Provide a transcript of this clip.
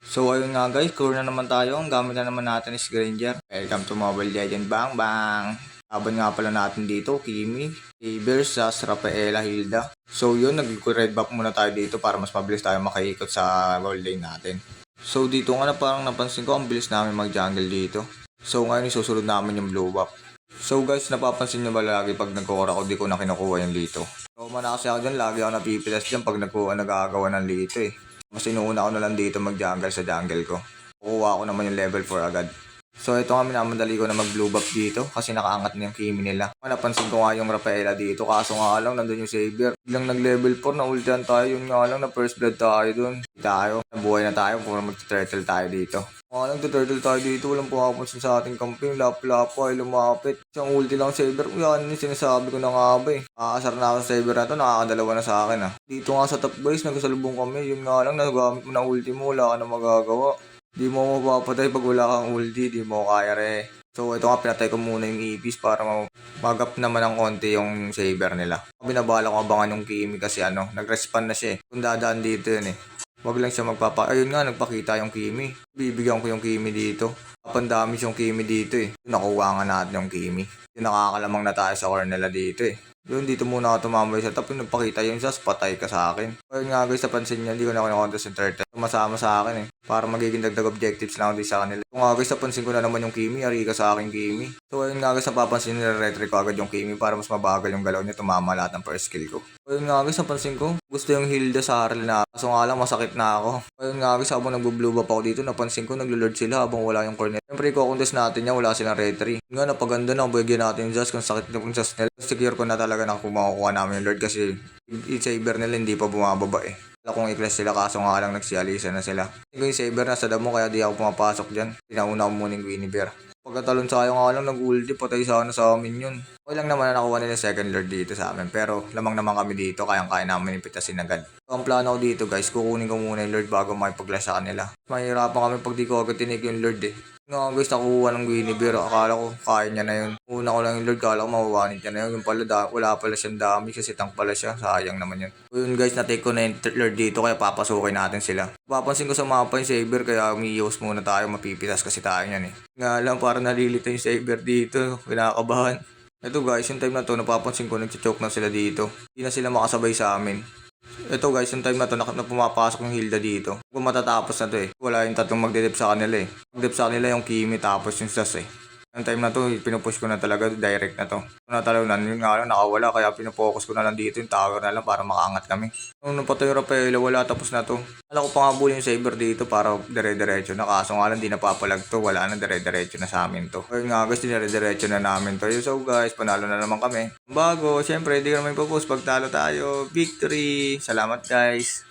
So ayun nga guys, core na naman tayo. Ang gamit na naman natin is Granger. Welcome to Mobile Legend Bang Bang. Laban nga pala natin dito, Kimi, Saber, Sas, Rafaela, Hilda. So yun, nag-red buff muna tayo dito para mas mabilis tayo makaikot sa gold lane natin. So dito nga na parang napansin ko, ang bilis namin mag-jungle dito. So ngayon isusunod namin yung blue buff. So guys, napapansin nyo ba lagi pag nagkukura ko, di ko na kinukuha yung lito. So mana kasi ako dyan, lagi ako napipilas dyan pag nagagawa ng lito eh. Mas inuuna ko na lang dito mag-jungle sa jungle ko. Kukuha ko naman yung level 4 agad. So ito nga, minamadali ko na mag-blue buff dito kasi nakaangat na yung Kimi nila. Napansin ko nga yung Rafaela dito, kaso nga lang nandun yung Savior. Biglang nag-level 4 na ultihan tayo, yun nga lang na first blood tayo dun. Tayo, nabuhay na tayo para mag-turtle tayo dito. Nag-turtle tayo dito, walang pumapansin sa ating campaign. Lap-lapa ay lumapit. Isang ulti lang Savior. Yan yung sinasabi ko na nga ba eh. Aasar na ako sa Savior na to, nakakadalawa na sa akin ah. Dito nga sa top base, nagkasalubong kami. Yun nga lang, nagamit mo ng ulti mo, wala ka na magagawa. Di mo mapapatay pag wala kang ulti, di mo kaya re. So ito nga, pinatay ko muna yung Ibis para mag-up naman ng konti yung Saber nila. Binabala ko abangan yung Kimi kasi nag-respawn na siya eh. Kung dadaan dito yun eh. Wag lang siya ayun nga, nagpakita yung Kimi. Bibigyan ko yung Kimi dito. Pandamis yung Kimi dito eh. Nakuha nga natin yung Kimi. Yung nakakalamang na tayo sa core nila dito eh. Yun, dito muna ako tumambay sa top. Yung nagpakita yung Sas, patay ka sa akin. Ayun nga guys, napansin niya, hindi ko na kinakontas yung turtle. Masama sa akin eh. Para magiging dagdag objectives lang din sa kanila. Kung nga guys, napansin ko na naman yung Kimi, ari ka sa akin Kimi. So ayun nga guys, napapansin nila retry ko agad yung Kimi para mas mabagal yung galaw niya, tumama lahat ng first skill ko. Ayun nga guys, napansin ko, gusto yung Hilda sa Harl na. Kaso nga lang, masakit na ako. Ayun nga guys, habang nagbo-blue buff ako dito, napansin ko naglo-lord sila habang wala yung corner. Siyempre, i-contest natin niya, wala silang retry. Nga, napaganda na, bigyan natin yung Jazz kung sakit yung Jazz nila. Secure ko na talaga na kung makukuha namin yung Lord kasi yung Saber nila hindi pa bumababa eh. Wala kong i-class sila kaso nga lang nagsialisa na sila. Yung Saber nasa damo kaya di ako pumapasok dyan. Pinauna ko muna yung Guinevere. Pagkatalon sa akin nga lang nag-ulti, patay sana sa amin yun. Okay lang naman na nakuha nila second Lord dito sa amin pero lamang naman kami dito kayang-kaya namin ipitasin agad. So ang plano ko dito guys, kukunin ko muna yung Lord bago makipag-clash sa kanila. Mahirapan kami pag di ko agad tinig yung Lord eh. Nga guys, nakuha ng Guinevere. Akala ko kaya niya na yun. Una ko lang yung Lord, kala ko mawawanit niya na yun. Yung pala, wala pala siyang damage kasi tank pala siya. Sayang naman yun. So yun guys, na-take ko na yung Lord dito kaya papasukin natin sila. Papansin ko sa mapa yung Saber kaya umiiwas muna tayo. Mapipitas kasi tayo yan eh. Nga lang, parang nalilito yung Saber dito. Pinakabahan. Ito guys, yung time na to, napapansin ko nagchichoke na sila dito. Hindi na sila makasabay sa amin. Ito guys, yung time na to, na pumapasok yung Hilda dito. Kung matatapos na to eh. Wala yung tatlong magdedep sa kanila eh. Magdedep sa kanila yung Kimi tapos yung Sas eh. Yung time na to, pinupush ko na talaga direct na to. Na talaga yun nga lang nakawala kaya pinupokus ko na lang dito yung tower na lang para makaangat kami. Nung napatay yung Rafaela, wala tapos na to. Alam ko pa nga bulin yung Saber dito para dire-diretso na kaso nga lang di napapalag to. Wala na dire-diretso na sa amin to. Ayun nga guys, dire-diretso na namin to. So guys, panalo na naman kami. Bago, syempre di ka naman ipopost pag talo tayo. Victory! Salamat guys!